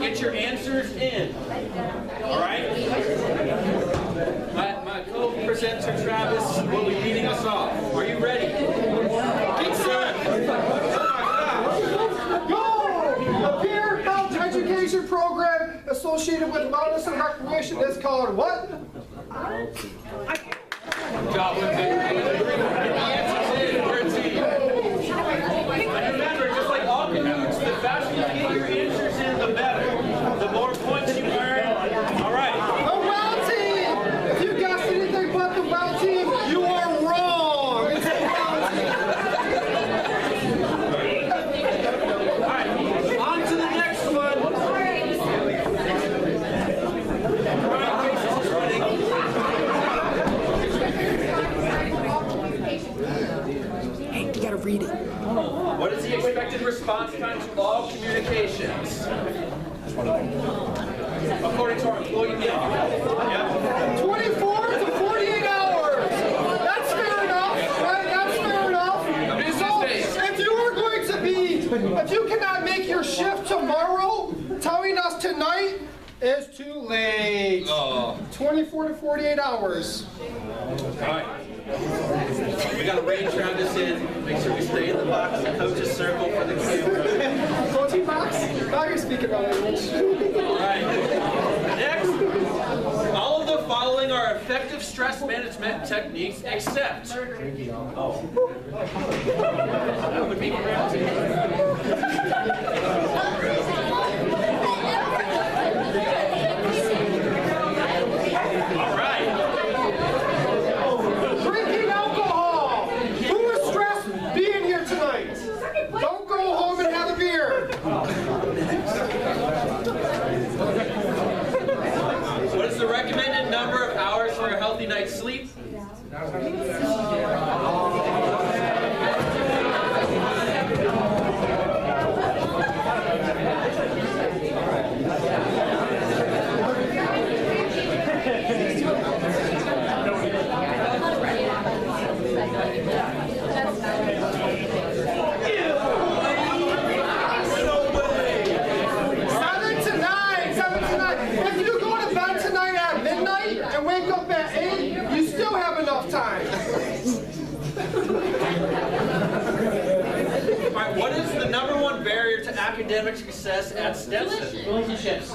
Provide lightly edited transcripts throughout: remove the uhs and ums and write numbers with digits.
get your answers in. All right? My co-presenter Travis will be leading us off. Are you ready? Get set. Go! The peer health education program associated with wellness and recreation is called what? Job. Get the answers in. We're a team. And remember, just like all Canoots, the faster you get your answers in, the better. The more points you earn. All right. The well team! If you guessed anything but the well team, you are wrong! It's the well team. All right. On to the next one. Hey, you gotta read it. What is the expected response time to all communications? According to our employee manual. Yep. 24 to 48 hours! That's fair enough, right? That's fair enough. So, if you are going to be, if you cannot make your shift tomorrow, telling us tonight is too late. 24 to 48 hours. All right. We got to range round this in. Make sure we stay in the box. The coach's circle for the camera. Coaching box? Now you're speaking about language. All right. Next. All of the following are effective stress management techniques except. That would be correct. All right. Drinking alcohol. Who is stressed being here tonight? Don't go home and have a beer. What is the recommended number of hours for a healthy night's sleep? If you go to bed tonight at midnight and wake up at 8, you still have enough time. All right, what is the number one barrier to academic success at Stetson? Relationships.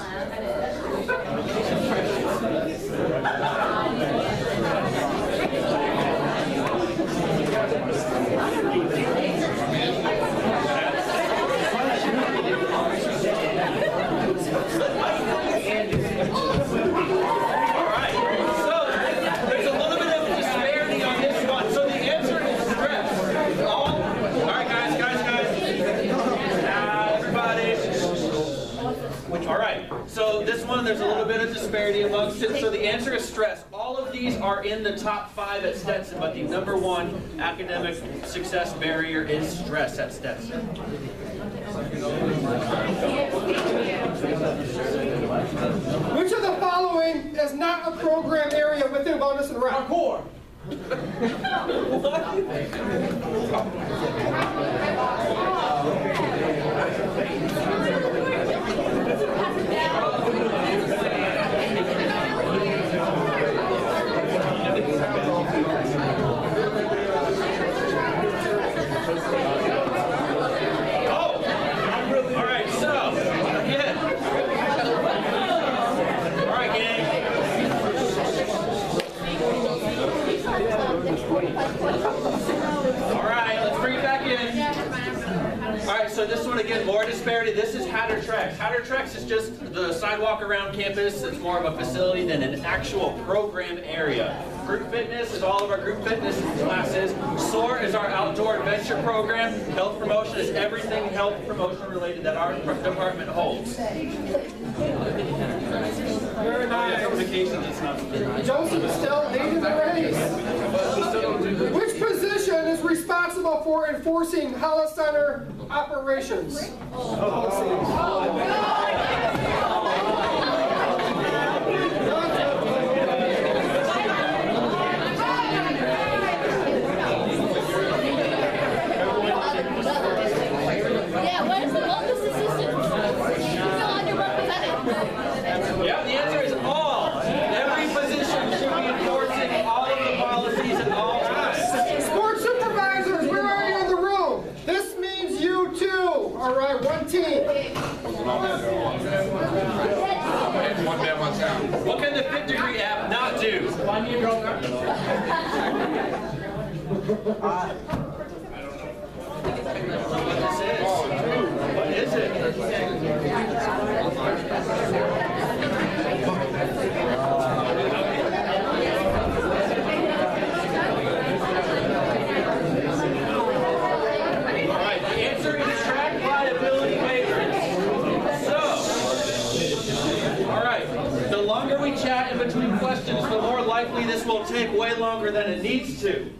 So this one, there's a little bit of disparity amongst it. So the answer is stress. All of these are in the top 5 at Stetson, but the number 1 academic success barrier is stress at Stetson. Which of the following is not a program area within wellness and rec? Parkour. So this one again, more disparity. This is Hatter Tracks. Hatter Tracks is just the sidewalk around campus. It's more of a facility than an actual program area. Group fitness is all of our group fitness classes. SOAR is our outdoor adventure program. Health promotion is everything health promotion related that our department holds. Very nice. Joseph is still leading the race. Which position is responsible for enforcing Hollis Center operations? Yeah, where's the wellness assistant? He's still underrepresented. What can the Fit Degree app not do? What is it? Alright, the answer is track liability waivers. So, alright, the longer we chat in between questions, the more likely this will take way longer than it needs to.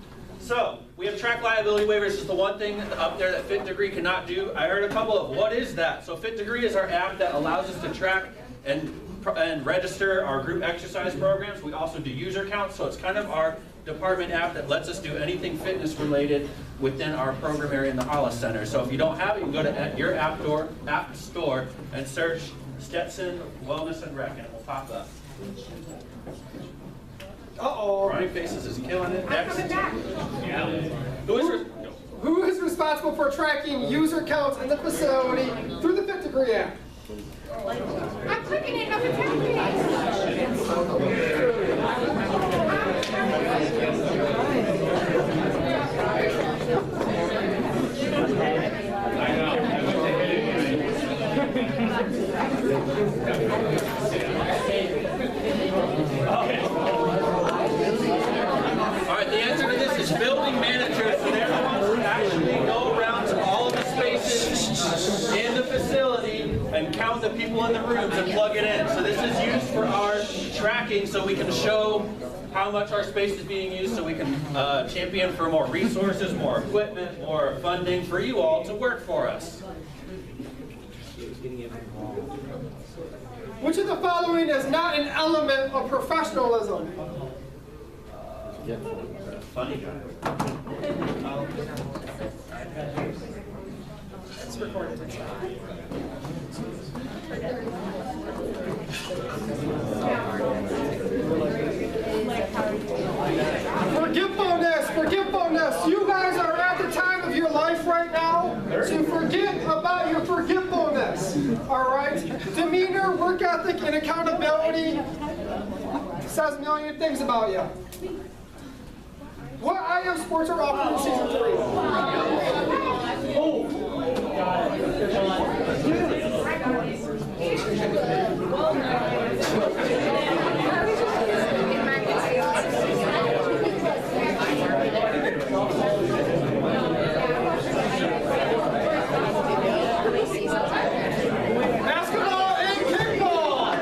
So, we have track liability waivers. Is the one thing up there that Fit Degree cannot do. I heard a couple of what is that? So Fit Degree is our app that allows us to track and register our group exercise programs. We also do user counts, so it's kind of our department app that lets us do anything fitness related within our program area in the Hollis Center. So if you don't have it, you can go to your app store and search Stetson Wellness and Rec, and it will pop up. Uh-oh. Brian Faces is killing it. Next. Who is responsible for tracking user counts in the facility through the Fit Degree app? I'm clicking it, nothing's happening. Alright, the answer to this is building managers. So they're the ones who actually go around to all of the spaces in the facility and count the people in the rooms and plug it in. So this is used for our tracking so we can show how much our space is being used, so we can champion for more resources, more equipment, more funding for you all to work for us. Which of the following is not an element of professionalism? Funny guy. It's recorded. Forgetfulness. You guys are at the time of your life right now to forget about your forgetfulness. All right? Demeanor, work ethic, and accountability says a million things about you. What IM sports are offered in season 3? Basketball and kickball.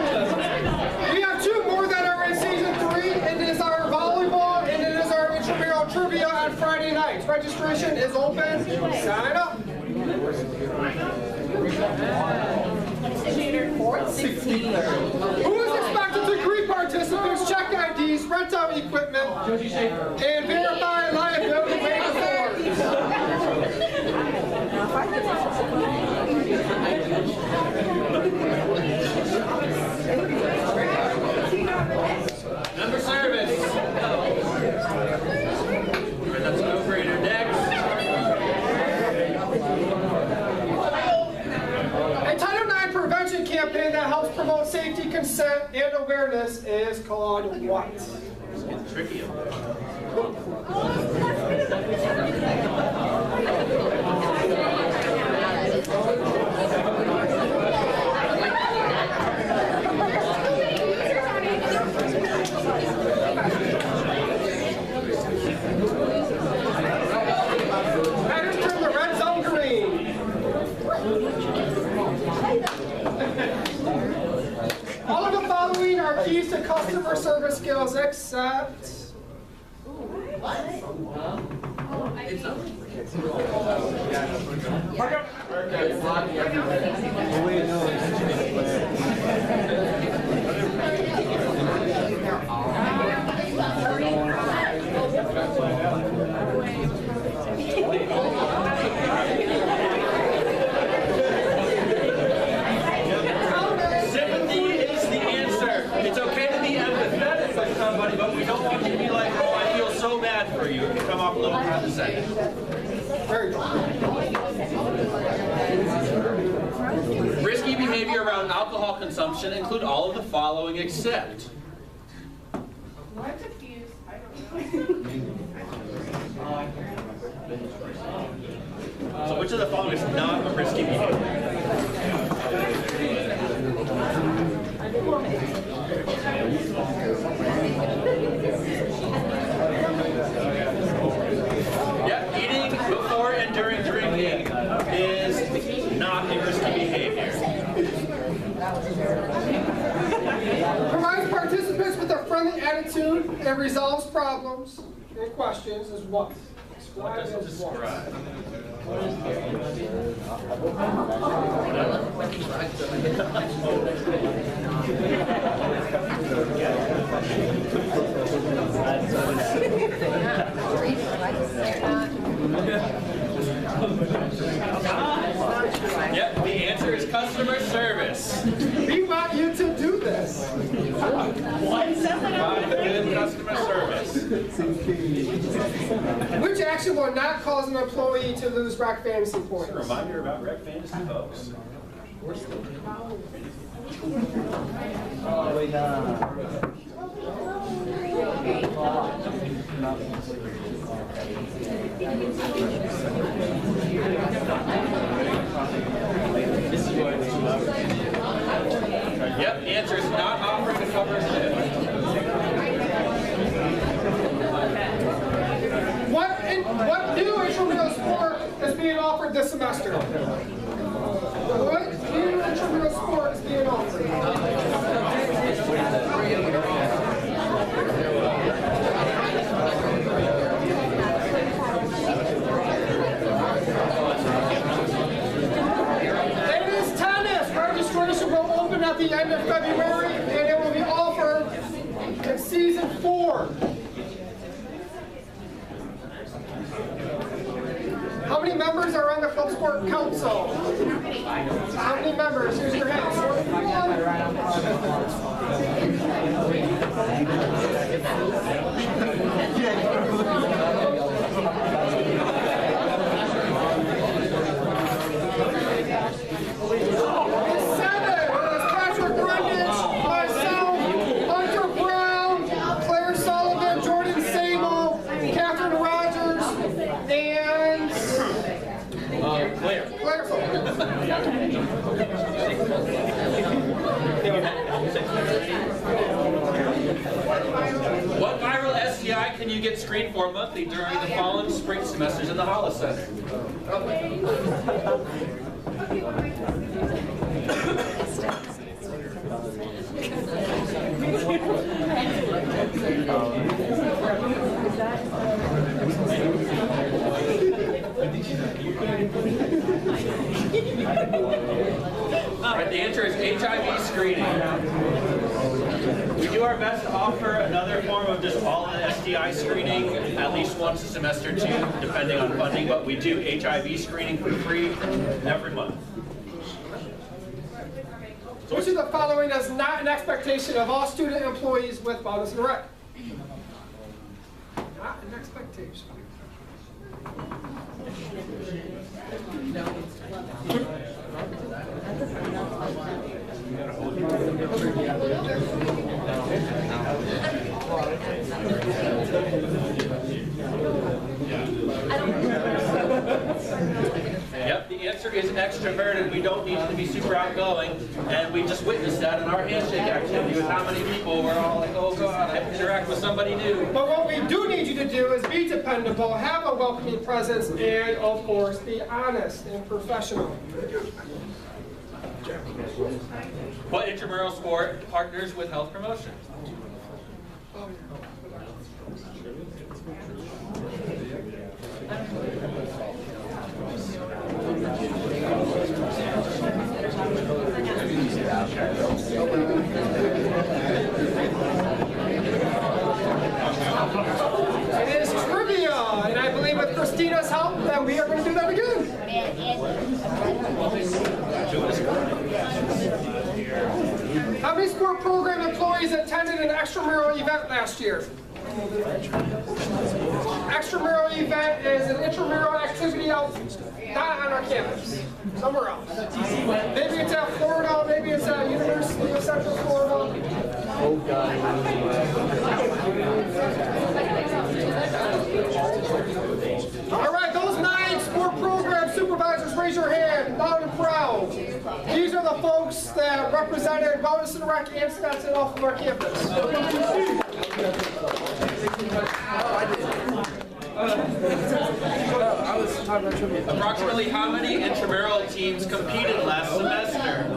We have two more that are in season 3, and it is our volleyball and it is our intramural trivia on Friday nights. Registration is open. Sign up. Who is expected to greet participants, check IDs, rent out equipment, and verify liability waiver forms? Number service. Alright, that's a no-brainer. Next. A Title IX prevention campaign that helps promote safety, consent, and awareness is called what? It's getting tricky over there. Batters turn the red zone green. All of the following are keys to customer service skills except... Sympathy is the answer. It's okay to be empathetic with somebody, but we don't want you to be like, oh, I feel so bad for you. It can come off a little condescending. Very good. Risky around alcohol consumption include all of the following except. I'm confused. I don't know. So which of the following is not a risky behavior? Yeah, eating before and during drinking is not a risky behavior. Provides participants with a friendly attitude and resolves problems and questions is what? What does it describe? Yep, the answer is customer service. We want you to do this. Provide good customer service. Which action will not cause an employee to lose Rec Fantasy points? Reminder about Rec Fantasy, folks. Yep, the answer is not offering to cover a shift. What new intramural sport is being offered this semester? What new intramural sport is being offered? It is tennis. Registration will open at the end of February, and it will be offered in season 4. How many members are on the Club Sport Council? How many members? Here's your hands. What viral STI can you get screened for monthly during the following spring semesters in the Hollis Center? All right, the answer is HIV screening. We do our best to offer another form of just all the STI screening at least once a semester too, depending on funding, but we do HIV screening for free every month. So which of the following is not an expectation of all student employees with Wellness and Rec? Not an expectation. Yep, the answer is extroverted. We don't need to be super outgoing, and we just witnessed that in our handshake activity with how many people were all like, oh God, I have to interact with somebody new. But what we do need you to do is be dependable, have a welcoming presence, and of course, be honest and professional. What intramural sport partners with health promotion? It is trivia, and I believe with Christina's help that we are going to do that again. How many sport program employees attended an extramural event last year? Extramural event is an intramural activity out, not on our campus, somewhere else. Maybe it's at Florida, maybe it's at University of Central Florida. All right, those 9 sport program supervisors, raise your hand, loud and proud. These are the folks that represented Wellness and Rec and Stetson off of our campus. Approximately how many intramural teams competed last semester?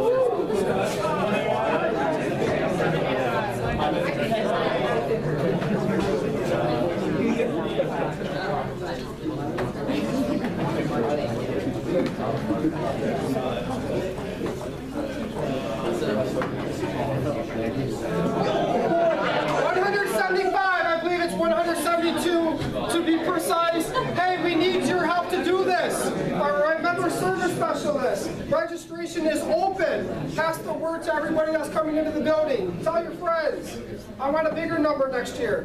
175, I believe it's 172 to be precise. Hey, we need your help to do this. All right, member service specialist. Registration is open. Pass the word to everybody that's coming into the building. Tell your friends. I want a bigger number next year.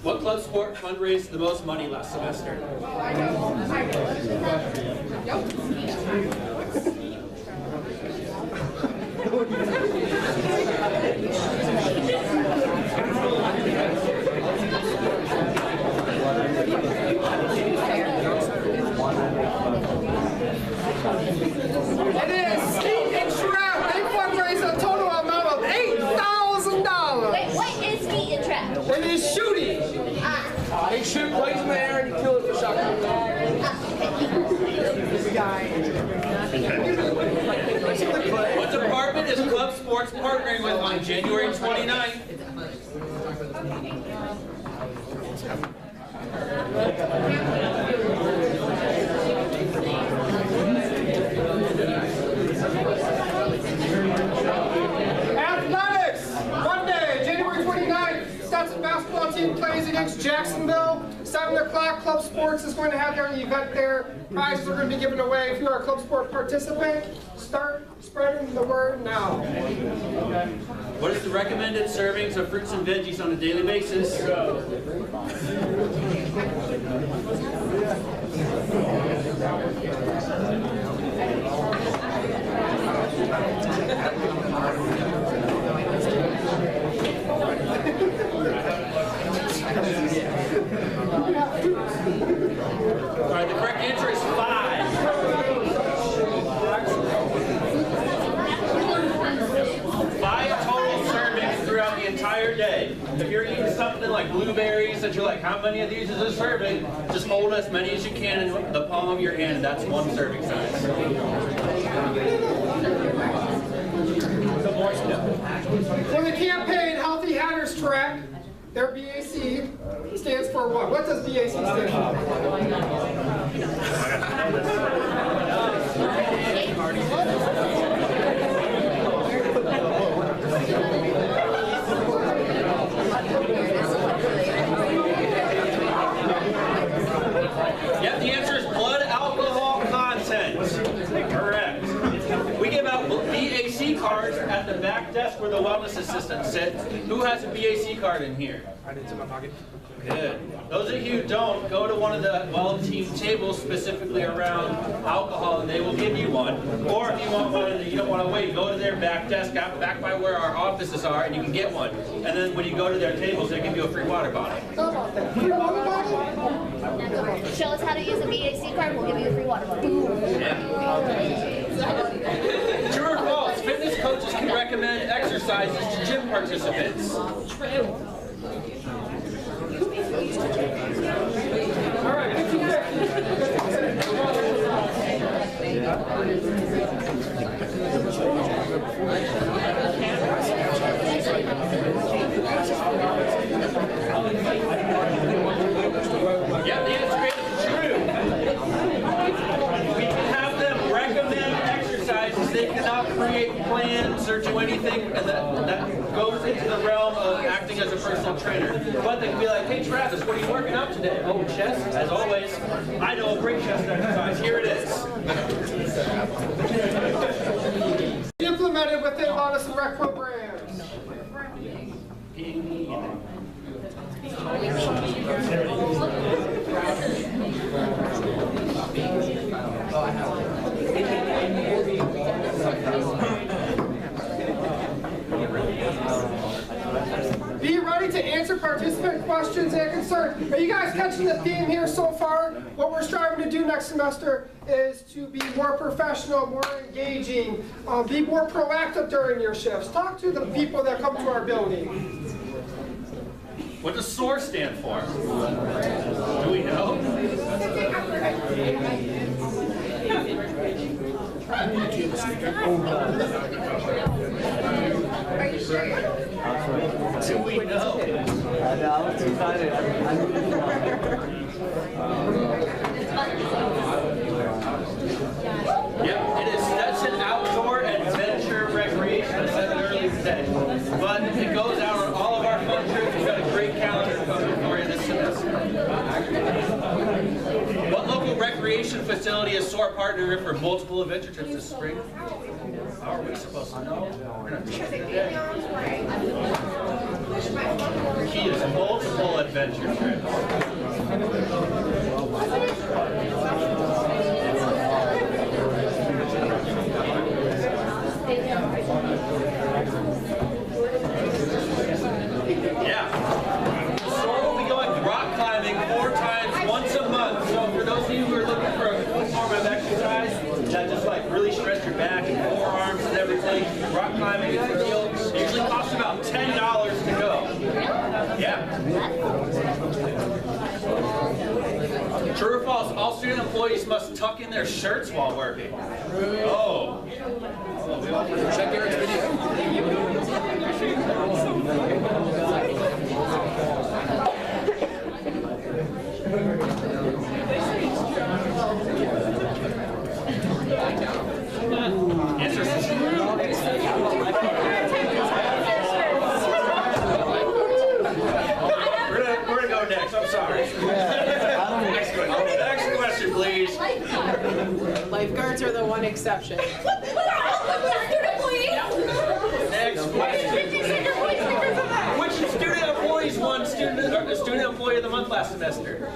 What club sport fundraised the most money last semester? It is Skeet and Trap. They fundraised a total amount of $8,000. Wait, what is Skeet and Trap? It is shooting. They shoot plays in the air and you kill it for shotgun. What department is club sports partnering with on January 29th? Athletics, Monday, January 29th, Stetson basketball team plays against Jacksonville. 7 o'clock, Club Sports is going to have their event there. Prizes are going to be given away. If you are a Club Sport participant, start spreading the word now. What is the recommended servings of fruits and veggies on a daily basis? All right, the correct answer is 5. 5 total servings throughout the entire day. If you're eating something like blueberries that you're like, how many of these is a serving? Just hold as many as you can in the palm of your hand. That's 1 serving size. For the campaign Healthy Hatters Track, their BAC stands for what? What does BAC stand for? Yep, the answer is blood alcohol content. Correct. We give out BAC cards at the back desk where the wellness assistants sit. Who has a BAC card in here? I did it in my pocket. Good. Those of you who don't, go to one of the well-team tables specifically around alcohol and they will give you one. Or if you want one and you don't want to wait, go to their back desk, out back by where our offices are, and you can get one. And then when you go to their tables, they give you a free water bottle. Show us how to use a BAC card, we'll give you a free water bottle. True or false, fitness coaches can recommend exercises to gym participants. All right, 50-50. Yep, the answer is true. We can have them recommend exercises. They cannot create plans or do anything and that goes into the realm of acting as a personal trainer. But they can be like, hey Travis, what are you working out today? Oh, chest, as always. I know a great chest exercise. Here it is. Implemented within Wellness and Rec programs. been questions and concerns. Are you guys catching the theme here so far? What we're striving to do next semester is to be more professional, more engaging, be more proactive during your shifts. Talk to the people that come to our building. What does SOAR stand for? Do we know? Are you sure? Do we know? Yep, it is. That's an outdoor adventure recreation. I said it earlier today. But it goes out on all of our fun trips. We've got a great calendar coming for you this semester. What local recreation facility is SOAR partnering with for multiple adventure trips this spring? How are we supposed to know? We're not Because they gave me on spray. The key is multiple adventure trips. Yeah. SOAR will be going rock climbing 4 times once a month. So for those of you who are looking for a form of exercise that just like really stretch your back and forearms and everything, rock climbing is the deal. It usually costs about $10 to go. Yeah. True or false, all student employees must tuck in their shirts while working. Oh. Check Eric's video. Answer. We're gonna go next. I'm sorry. Next question, please. Lifeguards are the one exception. Next question. Which student employees won student employee of the month last semester?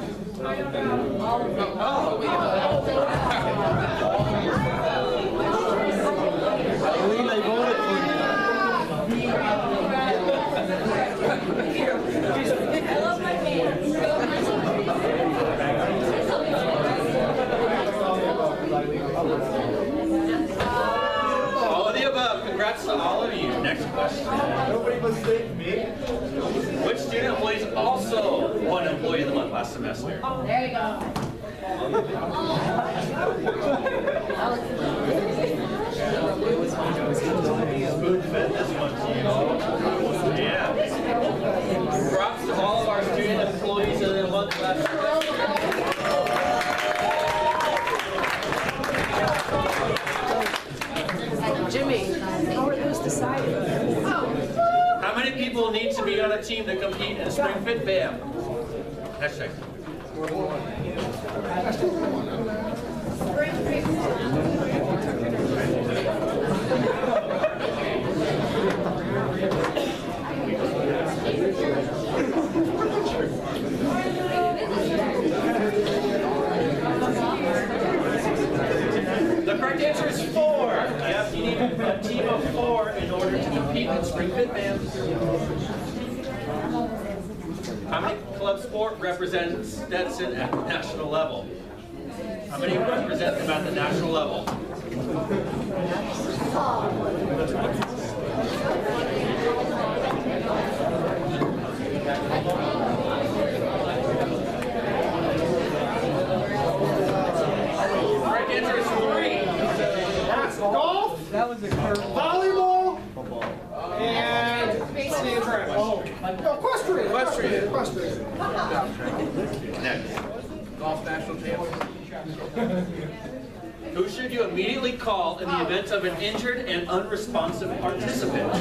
All of the above. Congrats to all of you. Next question. Nobody mistake me. Which student employees also won Employee of the Month last semester? There you go. Who fed this one to you? Yeah. Props to all of our student employees of the month last semester. Jimmy, how are those decided? How many people need to be on a team to compete in Spring Fit BAM? Hashtag. The correct answer is 4. Yep, you need a team of 4 in order to compete in Spring Fit BAM. How many club sport represents Stetson at the national level? How many represent them at the national level? Correct answer is 3. Golf, volleyball, and sand track. Oh, equestrian. Equestrian. Next. Golf national champion. Who should you immediately call in the event of an injured and unresponsive participant?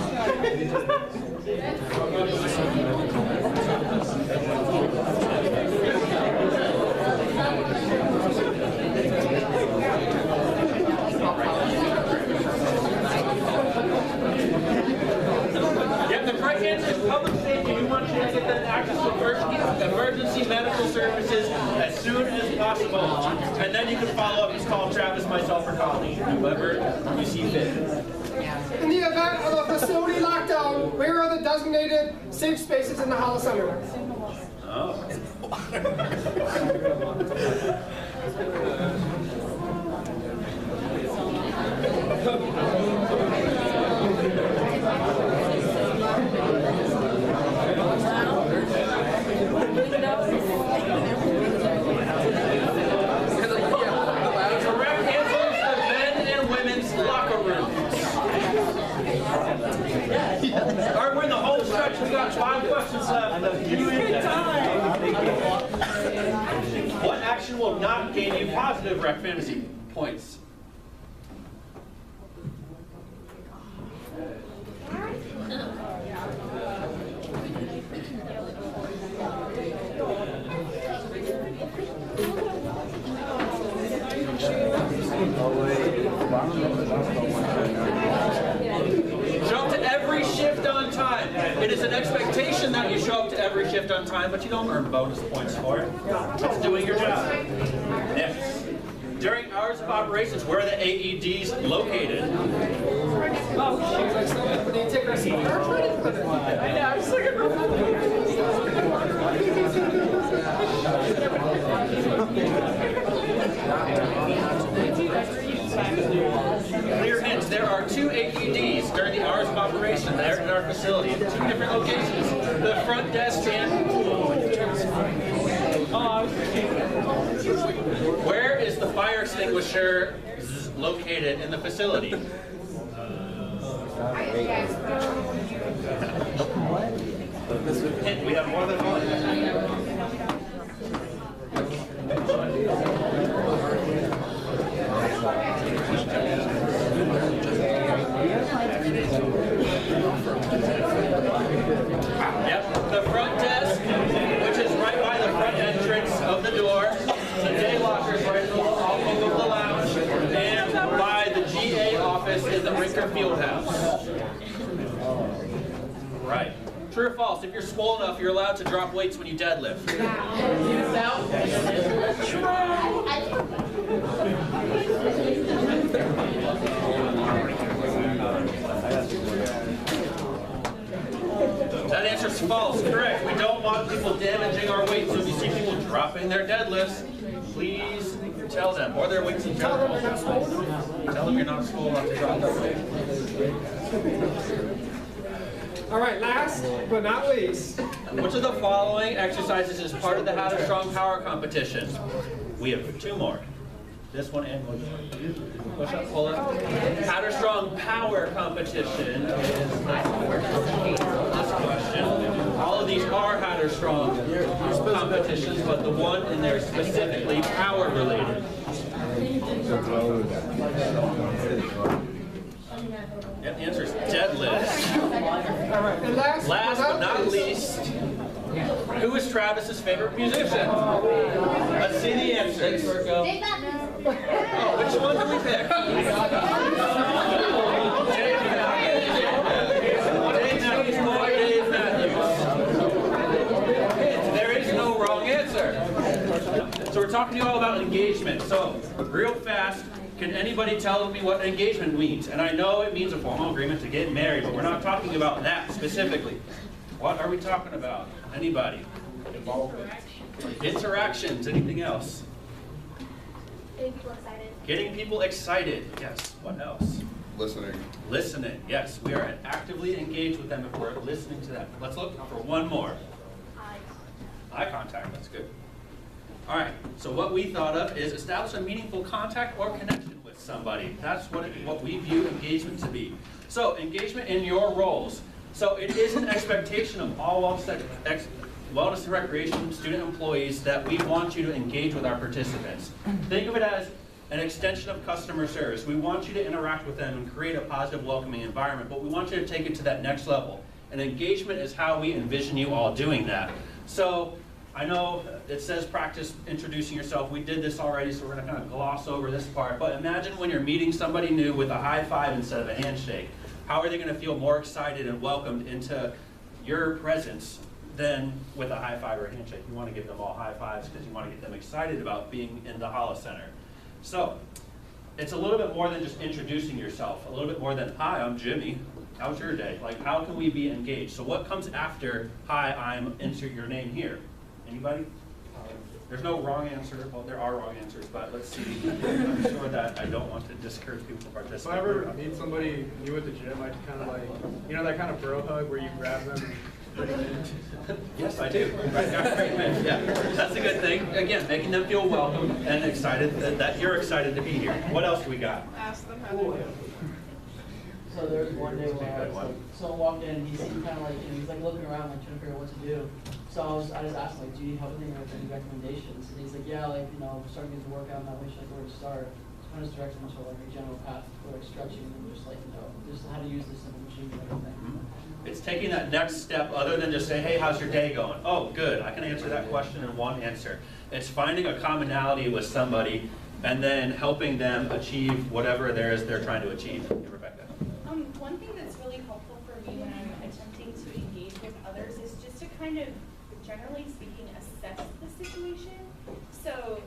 Yep, the correct answer is public safety. We want you to get that access to emergency medical services as soon as possible. And then you can follow up. Just call Travis, myself, or Colleen, whoever you see fit. In the event of a facility lockdown, where are the designated safe spaces in the Hollis Center? Oh. Correct answer is the men and women's locker rooms. All right, we're in the home stretch. We got 5 questions left. What action will not gain you positive rec fantasy points? Show up to every shift on time. It is an expectation that you show up to every shift on time, but you don't earn bonus points for it. It's doing your job. Next. During hours of operations, where are the AEDs located? Clear hints, there are 2 AEDs during the hours of operation there in our facility in 2 different locations. The front desk and... Where is the fire extinguisher located in the facility? Hint, we have more than one. Yep, the front desk, which is right by the front entrance of the door, the day lockers right in the off of the lounge, and by the GA office in the Rinker Fieldhouse. Right. True or false? If you're swole enough, you're allowed to drop weights when you deadlift. That answer is false. Correct. We don't want people damaging our weights. So if you see people dropping their deadlifts, please tell them. Or their weights in general. Tell them you're not swole enough to drop their weight. All right, last but not least. Which of the following exercises is part of the How to Strong Power competition? We have 2 more. This one and one. Push up, pull up. How to Strong Power competition is this question. All of these are How to Strong competitions, but the one in there is specifically power related. Yep, the answer is deadlift. All right, and last but not least, who is Travis's favorite musician? Let's see the answers. Dave Matthews. Oh, which one do we pick? Dave Matthews, boy, Dave Matthews. There is no wrong answer. So we're talking to you all about engagement. So, real fast, can anybody tell me what engagement means? And I know it means a formal agreement to get married, but we're not talking about that specifically. What are we talking about? Anybody? Interactions. Anything else? Getting people excited. Getting people excited. Yes. What else? Listening. Listening. Yes. We are actively engaged with them if we're listening to them. Let's look for one more. Eye contact. That's good. All right. So what we thought of is establish a meaningful contact or connection with somebody. That's what we view engagement to be. So engagement in your roles. So it is an expectation of all wellness and recreation student employees that we want you to engage with our participants. Think of it as an extension of customer service. We want you to interact with them and create a positive, welcoming environment, but we want you to take it to that next level. And engagement is how we envision you all doing that. So I know it says practice introducing yourself. We did this already, so we're going to kind of gloss over this part. But imagine when you're meeting somebody new with a high five instead of a handshake. How are they going to feel more excited and welcomed into your presence than with a high five or a handshake? You want to give them all high fives because you want to get them excited about being in the Hollis Center. So it's a little bit more than just introducing yourself. A little bit more than, hi, I'm Jimmy. How's your day? Like, how can we be engaged? So what comes after, hi, I'm, insert your name here? Anybody? There's no wrong answer. Well, there are wrong answers, but let's see. I'm sure that I don't want to discourage people from If participating. I ever meet somebody new at the gym, I kind of like, you know, that kind of bro hug where you grab them and bring them in. Yes, I do. Right, yeah, that's a good thing. Again, making them feel welcome and excited that you're excited to be here. What else do we got? Ask them how they're doing. So there was one day where Good one. someone walked in and he seemed kind of like, you know, he's like looking around like trying to figure out what to do. So I just asked him like, do you need help with anything or any recommendations? And he's like, yeah, like, you know, I'm starting to get to work out now, should I go where to start? So I just directed him to like a general path for like stretching and just like, you know, just how to use this simple machine and everything. It's taking that next step other than just say, hey, how's your day going? Oh, good. I can answer that question in one answer. It's finding a commonality with somebody and then helping them achieve whatever there is they're trying to achieve. Hey, Rebecca. One thing that's really helpful for me when I'm attempting to engage with others is just to kind of, generally speaking, assess the situation. So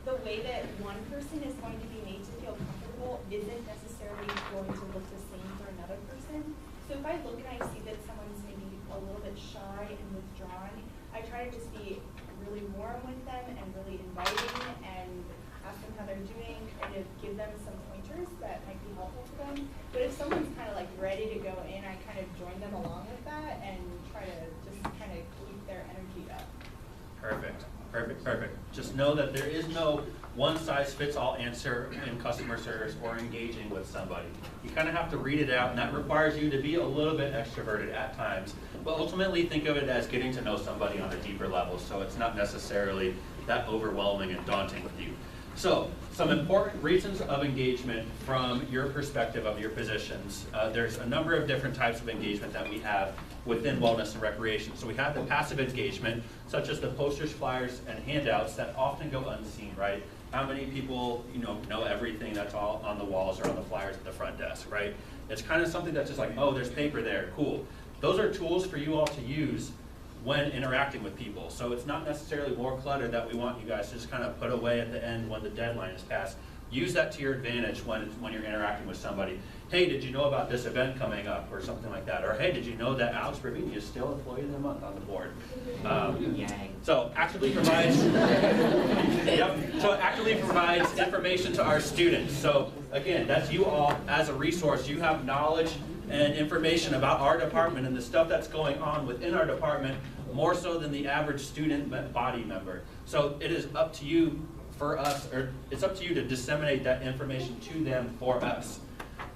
the way that one person is going to be made to feel comfortable isn't necessarily going to look the same for another person. So if I look and I see that someone's maybe a little bit shy and withdrawn, I try to just be really warm with them and really inviting and ask them how they're doing, kind of give them some pointers that might be helpful to them. But if someone's kind of like ready to go in, I kind of join them along with that and try to just kind of keep their energy up. Perfect. Perfect, perfect. Just know that there is no one-size-fits-all answer in customer service or engaging with somebody. You kind of have to read it out, and that requires you to be a little bit extroverted at times. But ultimately, think of it as getting to know somebody on a deeper level, so it's not necessarily that overwhelming and daunting with you. So, some important reasons of engagement from your perspective of your positions. There's a number of different types of engagement that we have within wellness and recreation. So we have the passive engagement, such as the posters, flyers, and handouts that often go unseen, right? How many people, know everything that's all on the walls or on the flyers at the front desk, right? It's kind of something that's just like, oh, there's paper there, cool. Those are tools for you all to use when interacting with people. So it's not necessarily more clutter that we want you guys to just kind of put away at the end when the deadline is passed. Use that to your advantage when you're interacting with somebody. Hey, did you know about this event coming up or something like that? Or hey, did you know that Alex Bravini is still Employee of the Month on the board? So actively provides, actively provides information to our students. So again, that's you all as a resource. You have knowledge and information about our department and the stuff that's going on within our department, more so than the average student body member. So it is up to you for us, or it's up to you to disseminate that information to them for us.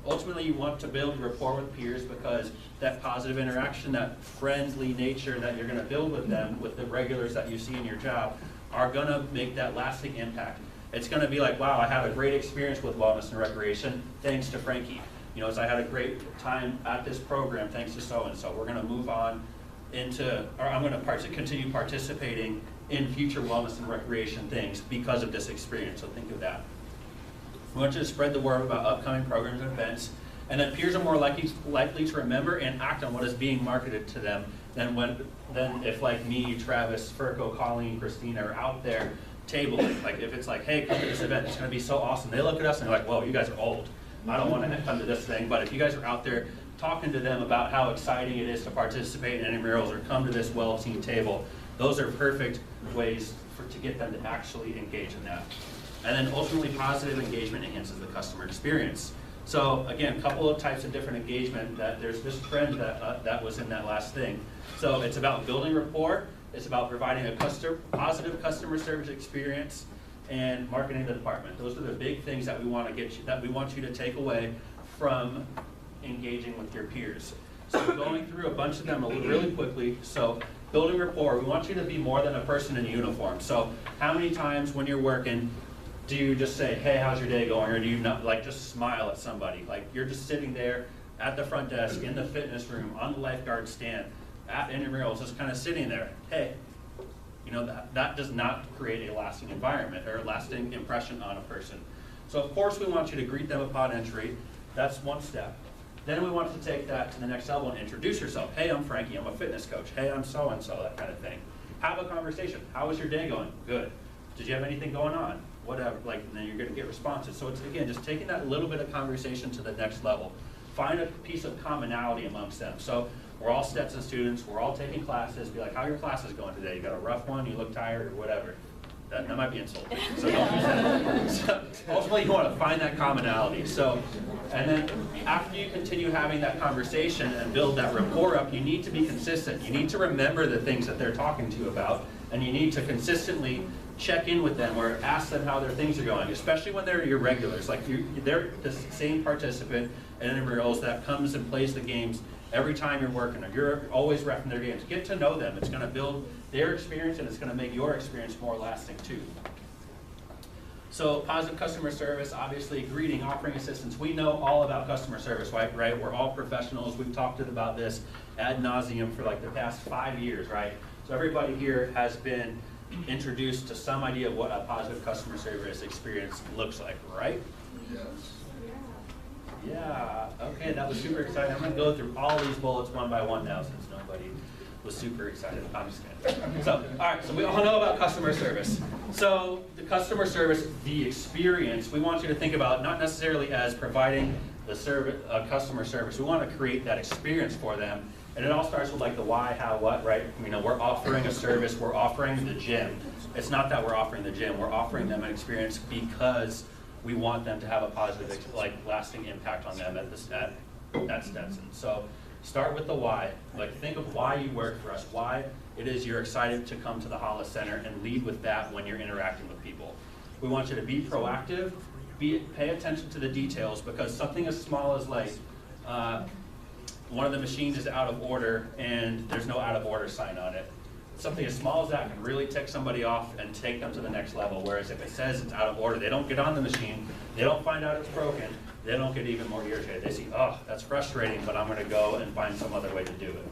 Ultimately, you want to build rapport with peers because that positive interaction, that friendly nature that you're going to build with them, with the regulars that you see in your job, are going to make that lasting impact. It's going to be like, wow, I had a great experience with wellness and recreation thanks to Frankie. As I had a great time at this program thanks to so-and-so. We're going to move on into, or I'm going to continue participating in future wellness and recreation things because of this experience, so think of that. We want you to spread the word about upcoming programs and events, and then peers are more likely to remember and act on what is being marketed to them than if like me, Travis, Furco, Colleen, Christina are out there tabling. Like if it's like, hey, come to this event, it's going to be so awesome. They look at us and they're like, whoa, you guys are old. I don't want to come to this thing, but if you guys are out there talking to them about how exciting it is to participate in intramurals or come to this well team table, those are perfect ways to get them to actually engage in that. And then ultimately, positive engagement enhances the customer experience. So again, a couple of types of different engagement. That there's this trend that was in that last thing. So it's about building rapport. It's about providing a positive customer service experience, and marketing the department. Those are the big things that we want to get you, that we want you to take away from engaging with your peers. So we're going through a bunch of them really quickly. So building rapport, we want you to be more than a person in uniform. So how many times when you're working do you just say, hey, how's your day going? Or do you not like just smile at somebody? Like you're just sitting there at the front desk, in the fitness room, on the lifeguard stand, at intramurals, just kind of sitting there, hey. That does not create a lasting environment or a lasting impression on a person. So of course we want you to greet them upon entry. That's one step. Then we want to take that to the next level and introduce yourself. Hey, I'm Frankie, I'm a fitness coach. Hey, I'm so-and-so, that kind of thing. Have a conversation. How was your day going? Good. Did you have anything going on? Whatever, and then you're gonna get responses. So it's, again, just taking that little bit of conversation to the next level. find a piece of commonality amongst them. So we're all Stetson students, we're all taking classes, be like, how are your classes going today? You got a rough one, you look tired, or whatever. That might be insulting, so don't use that. So ultimately, you want to find that commonality. So, and then after you continue having that conversation and build that rapport up, you need to be consistent. You need to remember the things that they're talking to you about, and you need to consistently check in with them or ask them how their things are going, especially when they're your regulars. Like they're the same participant and everybody else that comes and plays the games every time you're working, or you're always repping their games. Get to know them. It's going to build their experience, and it's going to make your experience more lasting too. So positive customer service, obviously greeting, offering assistance. We know all about customer service, right? We're all professionals. We've talked about this ad nauseum for like the past 5 years, right? So everybody here has been introduced to some idea of what a positive customer service experience looks like, right? Yes. Yeah, okay, that was super exciting. I'm gonna go through all these bullets one by one now since nobody was super excited. I'm just kidding. So, all right, so we all know about customer service. So the customer service, the experience, we want you to think about not necessarily as providing the service, customer service. We want to create that experience for them. And it all starts with like the why, how, what, right? You know, we're offering a service, we're offering the gym. It's not that we're offering the gym, we're offering them an experience because we want them to have a positive, like, lasting impact on them at Stetson. So start with the why. Like, think of why you work for us, why it is you're excited to come to the Hollis Center, and lead with that when you're interacting with people. We want you to be proactive, pay attention to the details, because something as small as like, one of the machines is out of order and there's no out of order sign on it. Something as small as that can really tick somebody off and take them to the next level. Whereas if it says it's out of order, they don't get on the machine, they don't find out it's broken, they don't get even more irritated. They see, oh, that's frustrating, but I'm gonna go and find some other way to do it.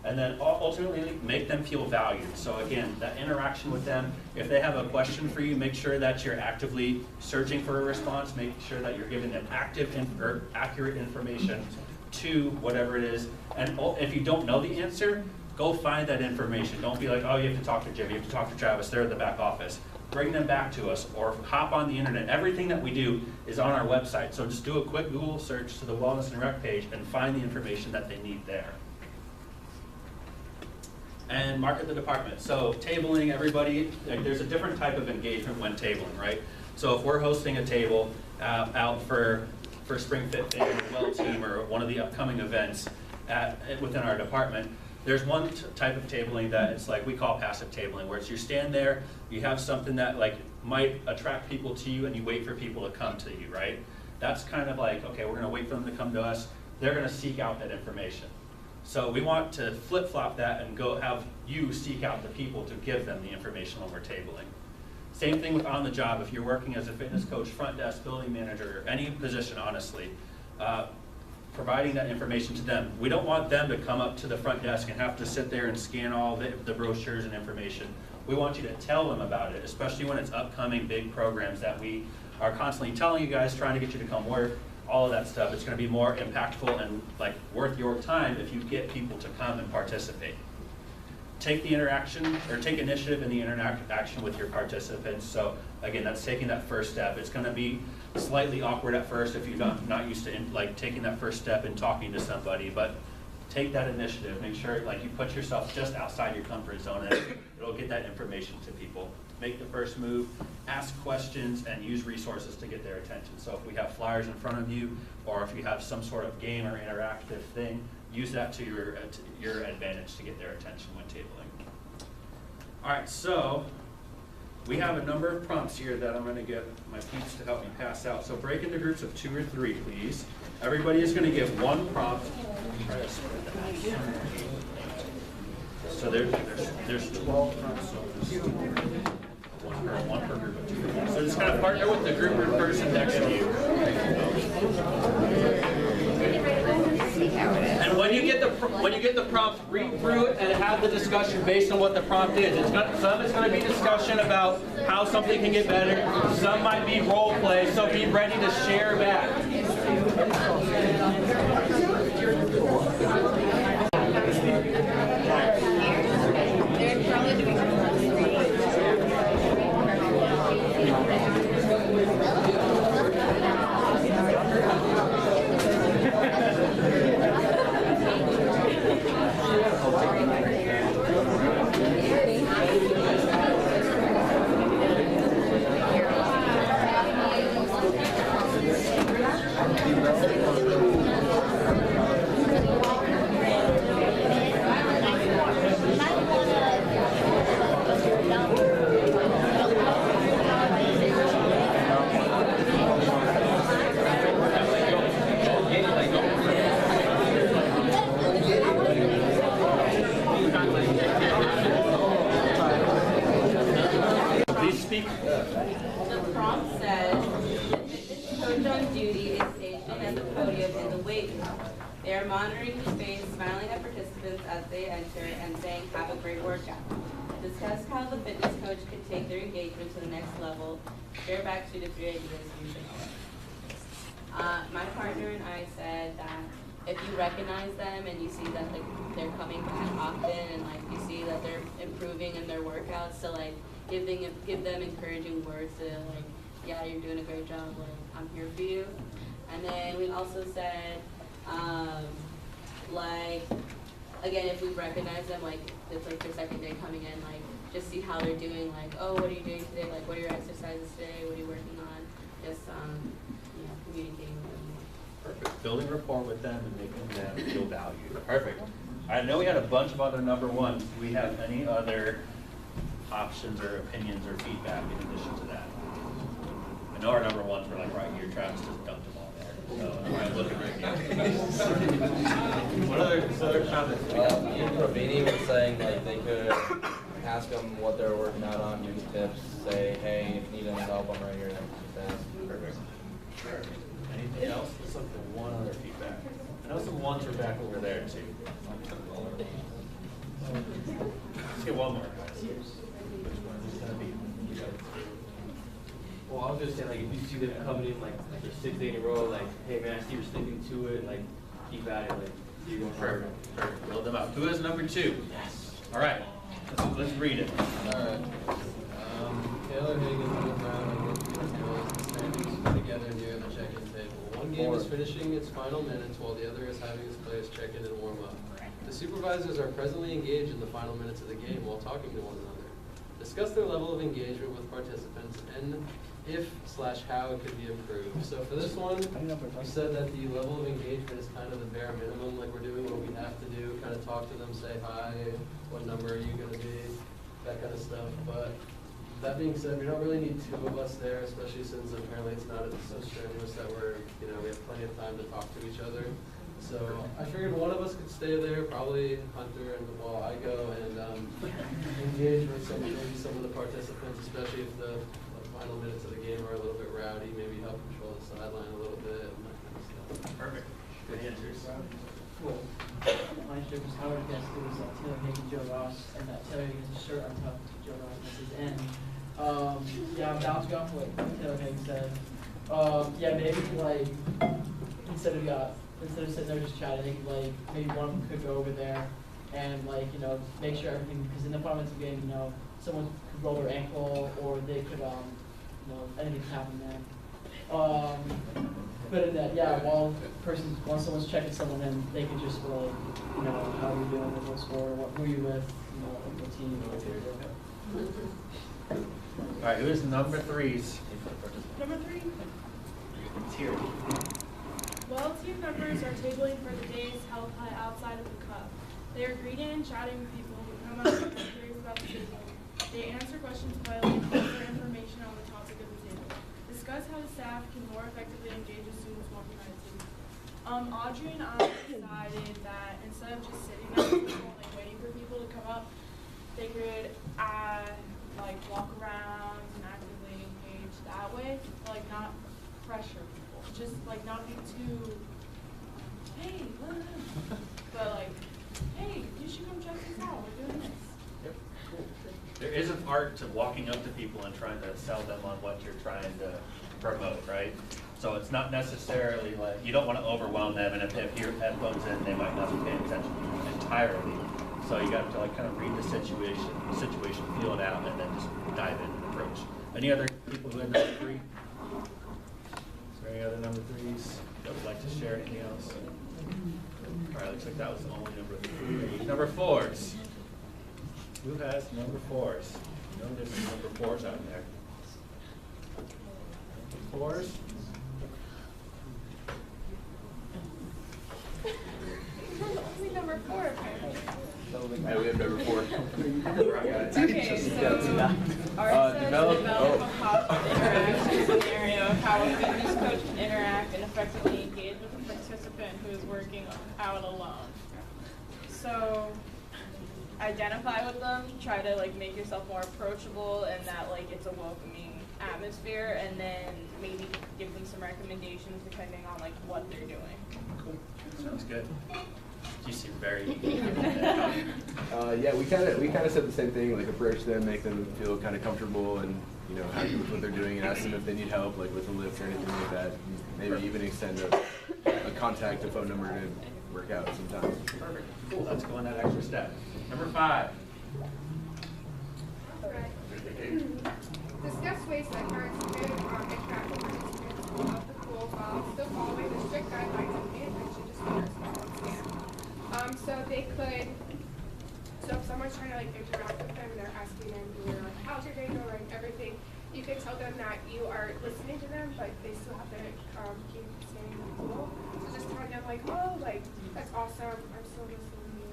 And then ultimately make them feel valued. So again, that interaction with them, if they have a question for you, make sure that you're actively searching for a response, make sure that you're giving them accurate information to whatever it is. And if you don't know the answer, go find that information. Don't be like, oh, you have to talk to Jim, you have to talk to Travis, they're at the back office. Bring them back to us, or hop on the internet. Everything that we do is on our website. So just do a quick Google search to the Wellness and Rec page and find the information that they need there. And market the department. So tabling, everybody, like, there's a different type of engagement when tabling, right? So if we're hosting a table out for Spring Fit Fan, Well Team, or one of the upcoming events within our department, there's one type of tabling that it's like we call passive tabling, where it's you stand there, you have something that like might attract people to you, and you wait for people to come to you, right? That's kind of like, okay, we're gonna wait for them to come to us. They're gonna seek out that information. So we want to flip-flop that and go have you seek out the people to give them the information when we're tabling. Same thing with on the job. If you're working as a fitness coach, front desk, building manager, or any position, honestly, providing that information to them. We don't want them to come up to the front desk and have to sit there and scan all the brochures and information. We want you to tell them about it, especially when it's upcoming big programs that we are constantly telling you guys, trying to get you to come work, all of that stuff. It's going to be more impactful and like worth your time if you get people to come and participate. Take the interaction, or take initiative in the interaction with your participants. So again, that's taking that first step. It's going to be slightly awkward at first if you're not used to like taking that first step and talking to somebody, but take that initiative. Make sure like you put yourself just outside your comfort zone, and it'll get that information to people. Make the first move, ask questions, and use resources to get their attention. So if we have flyers in front of you, or if you have some sort of game or interactive thing, use that to your advantage to get their attention when tabling. All right, so we have a number of prompts here that I'm going to get my peeps to help me pass out. So break into groups of 2 or 3, please. Everybody is going to give one prompt. Try to spread that out. So there's 12 prompts. So one per group of 2. So just kind of partner with the group or person next to you. And when you get the prompt, read through it and have the discussion based on what the prompt is. Some is going to be discussion about how something can get better. Some might be role play. So be ready to share back. They are monitoring the space, smiling at participants as they enter, and saying, "Have a great workout." Discuss how the fitness coach could take their engagement to the next level. Share back 2 to 3 ideas using awareness. My partner and I said that if you recognize them and you see that they're coming back often, and like you see that they're improving in their workouts, so like give them encouraging words to like, yeah, you're doing a great job, like I'm here for you. And then we also said, like, again, if we recognize them, like it's like their second day coming in, like just see how they're doing, like, oh, what are you doing today? Like, what are your exercises today? What are you working on? Just, communicating with them more. Perfect. Building rapport with them and making them feel valued. Perfect. I know we had a bunch of other number ones. Do we have any other options or opinions or feedback in addition to that? I know our number ones were like right here. Travis just dumped them all there. So I'm looking right here. What other comments do we have? Ravini was saying like they could ask them what they're working out on, give tips, say, hey, if you need any help, I'm right here. Just ask. Perfect. Sure. Anything else? Let's look for one other feedback. I know some ones are back over there too. Let's get one more, guys. Which one is this gonna be? Well, I was just saying, like, if you see them coming in, like their 6th day in a row, like, hey man, I see you're sticking to it, like, keep at it, like, you're going hard. Perfect. Build them up. Who is number 2? Yes. All right. Let's read it. All right. Taylor Hagan, Will Brown, and Lindsay Mills standing together near the check-in table. One game is finishing its final minutes while the other is having its players check in and warm up. The supervisors are presently engaged in the final minutes of the game while talking to one another. Discuss their level of engagement with participants and if/how it could be improved. So for this one, we said that the level of engagement is kind of the bare minimum, like we're doing what we have to do, kind of talk to them, say hi, what number are you going to be, that kind of stuff. But that being said, we don't really need 2 of us there, especially since apparently it's not so strenuous that we have plenty of time to talk to each other. So I figured one of us could stay there, probably Hunter, and while I go and engage with maybe some of the participants, especially if the final minutes of the game are a little bit rowdy, maybe help control the sideline a little bit and that kind of stuff. Perfect. Good answers. Cool. My shirt was Howard Guest, it was Taylor Hagan, Joe Ross, and Taylor Hagan's shirt on top of Joe Ross, that's his end. Yeah, I'm down to go for what Taylor Hagan said. Yeah, maybe like, instead of sitting there just chatting, like maybe one of them could go over there and like, make sure everything, because in the Departmental game, someone could roll their ankle or they could, anything could happen there. But in that, yeah, while someone's checking someone in, they could just be like, how are you doing, what score, who are you with, what team, All right, who is number 3's? Number 3. Tier. Well, team members are tabling for the days held outside of the cup. They are greeting and chatting with people who come out and are curious about the table. They answer questions politely and offer information on the topic of the table. Discuss how the staff can more effectively engage with students walking by the table. Audrey and I decided that instead of just sitting there like waiting for people to come up, they could walk around and actively engage that way, like not pressure people, just like not be too, hey, but like, hey, you should come check this out, we're doing this. Yep. Cool. There is an art to walking up to people and trying to sell them on what you're trying to promote, right? So it's not necessarily like, you don't want to overwhelm them, and if they have your headphones in, they might not be paying attention entirely. So you got to kind of read the situation, feel it out, and then just dive in and approach. Any other people who had number 3? Is there any other number 3s that would like to share anything else? All right, looks like that was the only number 3. Number 4s. Who has number 4s? No, there's some number 4s out there. 4s? Only number 4 apparently. Hey, we have number 4. Okay, so ours says develop a positive interaction scenario of how a fitness coach can interact and effectively engage with a participant who is working out alone. So identify with them, try to make yourself more approachable and that it's a welcoming atmosphere, and then maybe give them some recommendations depending on what they're doing. Sounds good. You seem very. Yeah, we kind of said the same thing, like approach them, make them feel kind of comfortable and happy with what they're doing, and ask them if they need help, like with a lift or anything like that. Maybe even extend a contact, a phone number to work out sometimes. Perfect. Cool. Let's go on that extra step. Number 5. Discuss ways that parents could attract the participants of the pool while still following the strict guidelines and pay attention to students' small and So they could, so if someone's trying to like interact with them and they're asking them, how's your day going, everything, you could tell them that you are listening to them, but they still have to keep staying in the pool. So just telling them like, oh, like, that's awesome, I'm still listening to you.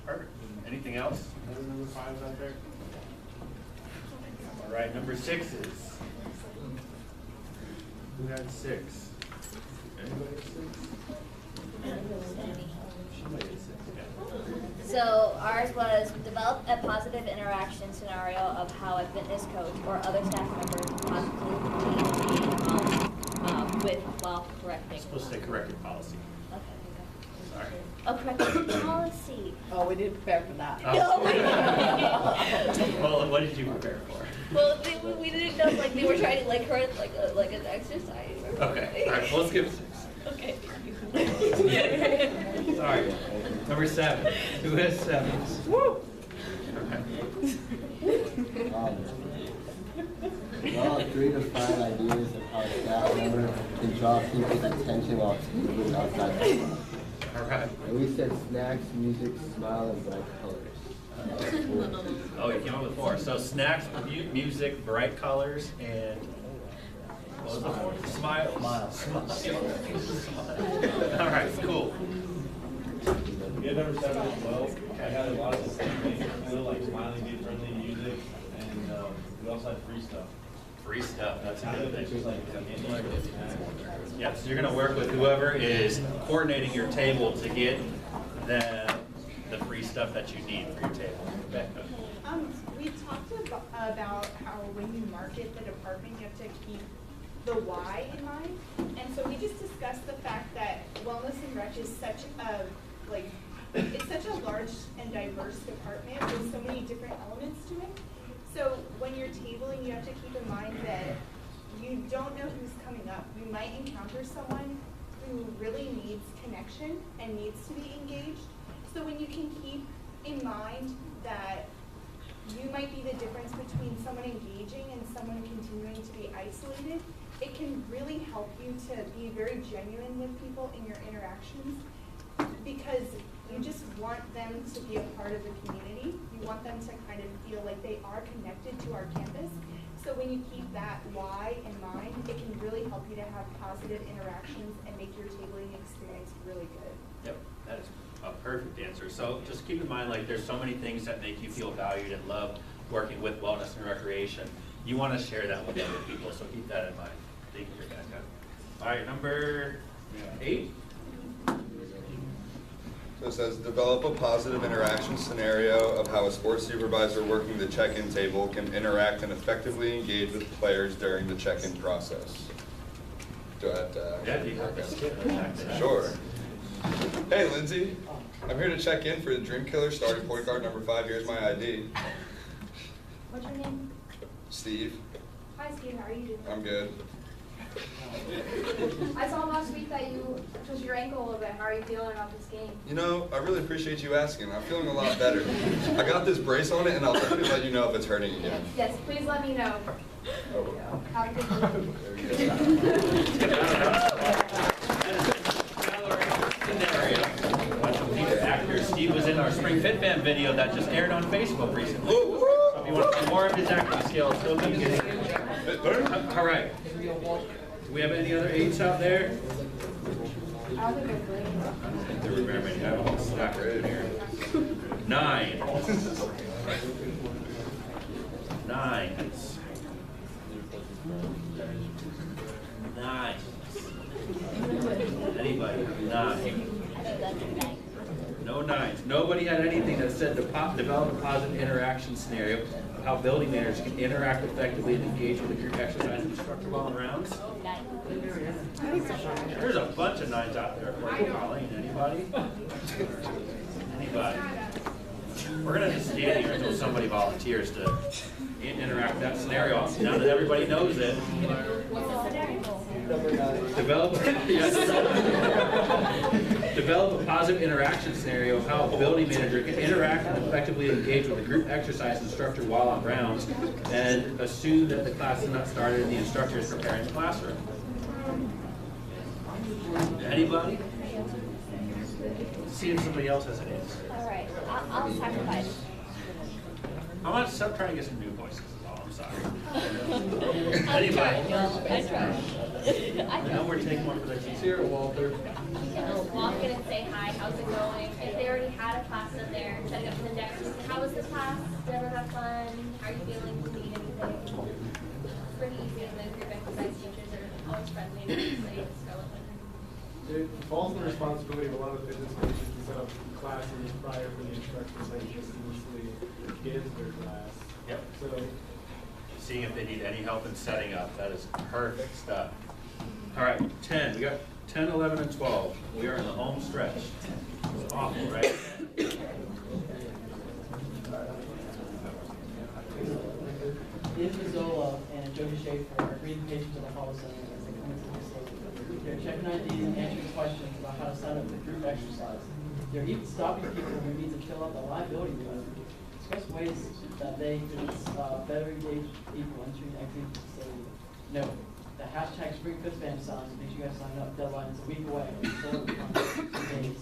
Perfect. Anything else? Number 5 out there? All right, number 6 is. Who had 6? Anybody had 6? Somebody had 6. Yeah. So ours was develop a positive interaction scenario of how a fitness coach or other staff members positively engage with while correcting. It's supposed to say corrected policy. Okay. Sorry. Oh, corrected policy. Oh, we didn't prepare for that. Oh. Well, what did you prepare for? Well, we didn't know like they were trying to like correct like an exercise. Okay. All right. Well, let's skip 6. Okay. Sorry. Number 7. Who has 7? Woo! Well, 3 to 5 ideas of how a staff member can draw people's attention while moving outside the class. All right. And we said snacks, music, smile, and bright colors. Oh, you came up with 4. So snacks, music, bright colors, and what was the 4th? Smiles. All right, cool. We had number 7 as well. I had a lot of the same things, like smiling, be friendly, music, and we also had free stuff. Free stuff, that's a good thing. Like Yeah, so you're going to work with whoever is coordinating your table to get the free stuff that you need for your table. We talked about how when you market the department, you have to keep the why in mind. And so we just discussed the fact that wellness and rec is such a, it's such a large and diverse department with so many different elements to it. So when you're tabling, you have to keep in mind that you don't know who's coming up. We might encounter someone who really needs connection and needs to be engaged. So when you can keep in mind that you might be the difference between someone engaging and someone continuing to be isolated, it can really help you to be very genuine with people in your interactions, because you just want them to be a part of the community. You want them to kind of feel like they are connected to our campus. So when you keep that why in mind, it can really help you to have positive interactions and make your tabling experience really good. Yep, that is a perfect answer. So just keep in mind, like, there's so many things that make you feel valued and love working with wellness and recreation. You want to share that with other people, so keep that in mind. Thank you for that, guys. All right, number 8. So it says, develop a positive interaction scenario of how a sports supervisor working the check-in table can interact and effectively engage with players during the check-in process. Do I have to? Yeah, you have to skip it. Sure. Hey, Lindsay. I'm here to check in for the Dream Killer starting point guard number 5. Here's my ID. What's your name? Steve. Hi Steve, how are you doing? I'm good. I saw last week that you twisted your ankle a little bit. How are you feeling about this game? You know, I really appreciate you asking. I'm feeling a lot better. I got this brace on it, and I'll definitely let you know if it's hurting again. Yes, please let me know. Have a good Steve was in our Spring Fit Fam video that just aired on Facebook recently. So if you want to see more of his acting skills, he'll be getting it. All right. Do we have any other 8s out there? I don't think I think there were very many. I have a whole stack right here. 9. 9s. 9. Anybody? 9. No 9s. Nobody had anything that said develop a positive interaction scenario of how building managers can interact effectively and engage with the group exercise instructor while in rounds. There's a bunch of 9s out there. Colleen, anybody? Anybody? We're gonna just stand here until somebody volunteers to interact with that scenario. Now that everybody knows it. Develop, yes. Develop a positive interaction scenario of how a building manager can interact and effectively engage with a group exercise instructor while on grounds, and assume that the class is not started and the instructor is preparing the classroom. Anybody? See if somebody else has an answer. All right, I'll sacrifice. I'm gonna stop trying to get some new voices, is all I'm sorry. I tried. Now we're taking one for the teacher. Here, Walter. You can just walk in and say, hi, how's it going? If they already had a class in there, setting up an index, how was this class? Did everyone have fun? How are you feeling? Do you need anything? It's pretty easy, and the group exercise teachers are always friendly, and they just go with it. It falls on the responsibility of a lot of fitness coaches to set up classes prior for the instructors that just seamlessly get into their class. Yep. So, Seeing if they need any help in setting up. That is perfect stuff. All right, 10. We got 10, 11, and 12. We are in the home stretch. It's awful, right? Ian Mazzola and Jody Schaefer are greeting patients at the Hall Center as they come into the facility. They're checking IDs and answering questions about how to sign up for group exercise. They're even stopping people who need to fill out the liability list. Discuss ways that they could better engage people entering and exiting the facility. Note, the hashtag #SpringFitFam signs make sure you guys sign up. Deadline is a week away. So days.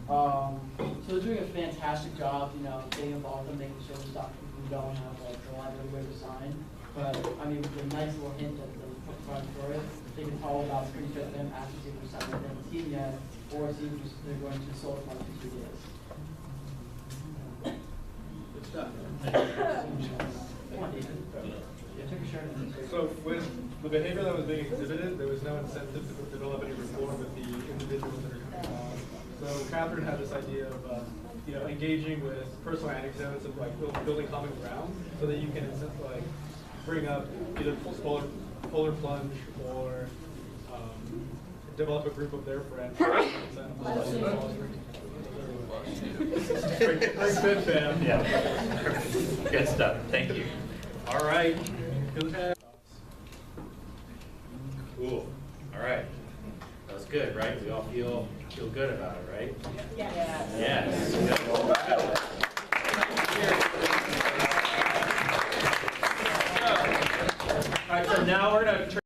So they're doing a fantastic job, you know, getting involved in making sure we stop people who don't have like the liability waiver sign. But I mean, with a nice little hint that they put front for it, they can follow about #SpringFitFam after see if they're signed up in the team yet, or see if they're going to solo for 2 days. Good stuff. Come on, David. Yeah, take a shirt. so with the behavior that was being exhibited, there was no incentive to develop any rapport with the individuals that are coming on. So Catherine had this idea of, engaging with personal anecdotes of like building common ground, so that you can like bring up either polar plunge or develop a group of their friends. Good, fam. Yeah. Good stuff. Thank you. All right. Who has? Cool. All right. That was good, right? We all feel good about it, right? Yes. Yes. All right. So now we're gonna.